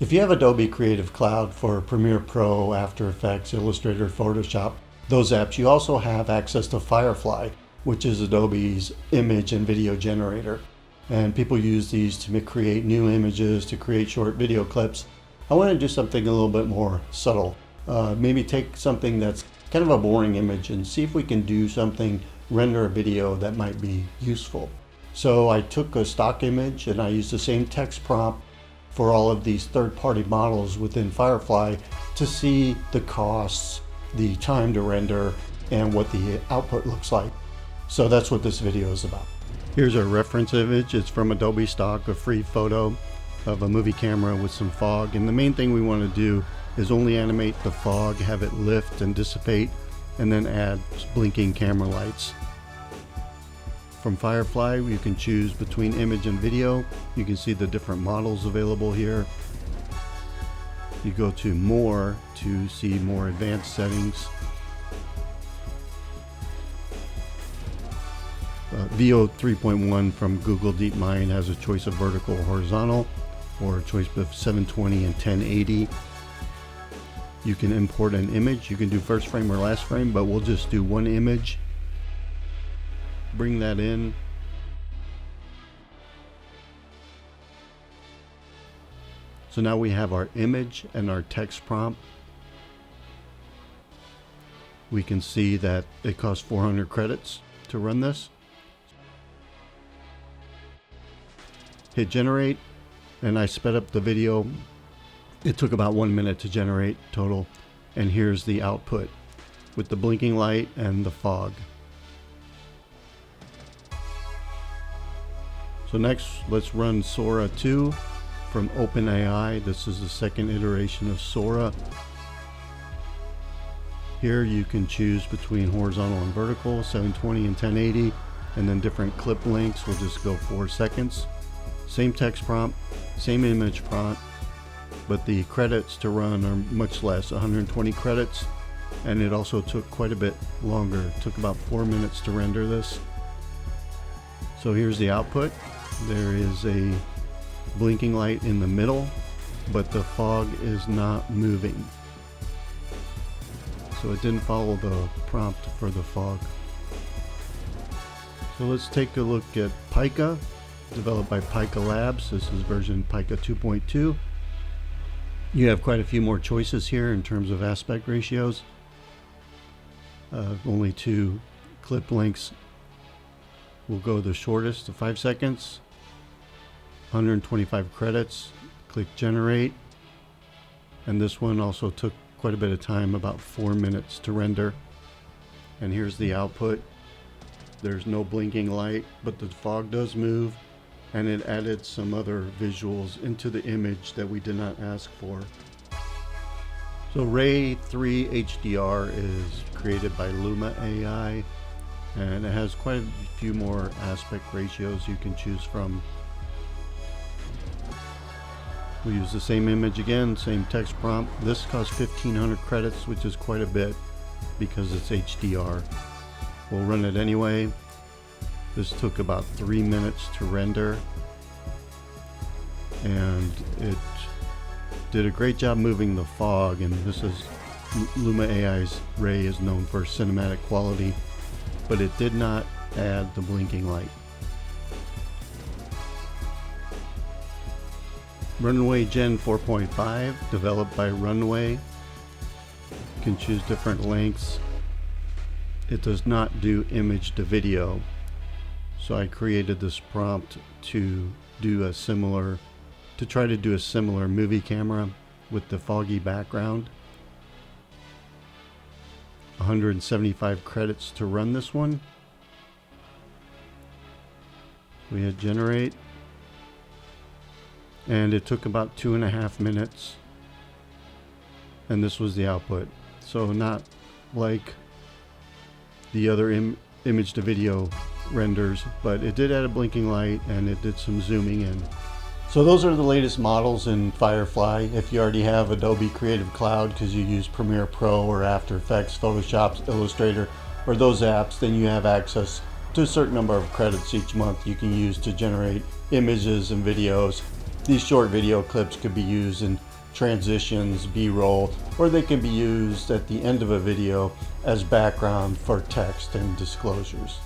If you have Adobe Creative Cloud for Premiere Pro, After Effects, Illustrator, Photoshop, those apps, you also have access to Firefly, which is Adobe's image and video generator. And people use these to create new images, to create short video clips. I want to do something a little bit more subtle. Maybe take something that's kind of a boring image and see if we can do something, render a video that might be useful. So I took a stock image and I used the same text prompt for all of these third-party models within Firefly to see the costs, the time to render, and what the output looks like. So that's what this video is about. Here's our reference image. It's from Adobe stock, a free photo of a movie camera with some fog. And the main thing we want to do is only animate the fog, have it lift and dissipate, and then add blinking camera lights. From Firefly, you can choose between image and video. You can see the different models available here. You go to more to see more advanced settings. VO 3.1 from Google DeepMind has a choice of vertical or horizontal, or a choice of 720 and 1080. You can import an image. You can do first frame or last frame, but we'll just do one image. Bring that in. So now we have our image and our text prompt. We can see that it costs 400 credits to run this. Hit generate, and I sped up the video. It took about 1 minute to generate total, and here's the output with the blinking light and the fog. So next, let's run Sora 2 from OpenAI. This is the second iteration of Sora. Here you can choose between horizontal and vertical, 720 and 1080, and then different clip lengths. We'll just go 4 seconds. Same text prompt, same image prompt, but the credits to run are much less, 120 credits, and it also took quite a bit longer. It took about 4 minutes to render this. So here's the output. There is a blinking light in the middle, but the fog is not moving. So it didn't follow the prompt for the fog. So let's take a look at Pika, developed by Pika Labs. This is version Pika 2.2. You have quite a few more choices here in terms of aspect ratios. Only 2 clip lengths. We'll go the shortest to 5 seconds. 125 credits. Click generate. And this one also took quite a bit of time, about 4 minutes to render. And here's the output. There's no blinking light, but the fog does move, and it added some other visuals into the image that we did not ask for. So Ray3 HDR is created by Luma AI, and it has quite a few more aspect ratios you can choose from. We use the same image again, same text prompt. This costs 1500 credits, which is quite a bit because it's HDR. We'll run it anyway. This took about 3 minutes to render, and it did a great job moving the fog. And this is Luma AI's Ray is known for cinematic quality, but it did not add the blinking light. Runway Gen 4.5, developed by Runway. You can choose different lengths. It does not do image to video, so I created this prompt to try to do a similar movie camera with the foggy background. 175 credits to run this one. We hit generate, and it took about 2.5 minutes, and this was the output. So not like the other image to video renders, but it did add a blinking light and it did some zooming in. So those are the latest models in Firefly. If you already have Adobe Creative Cloud because you use Premiere Pro or After Effects, Photoshop, Illustrator, or those apps, then you have access to a certain number of credits each month you can use to generate images and videos. These short video clips could be used in transitions, B-roll, or they can be used at the end of a video as background for text and disclosures.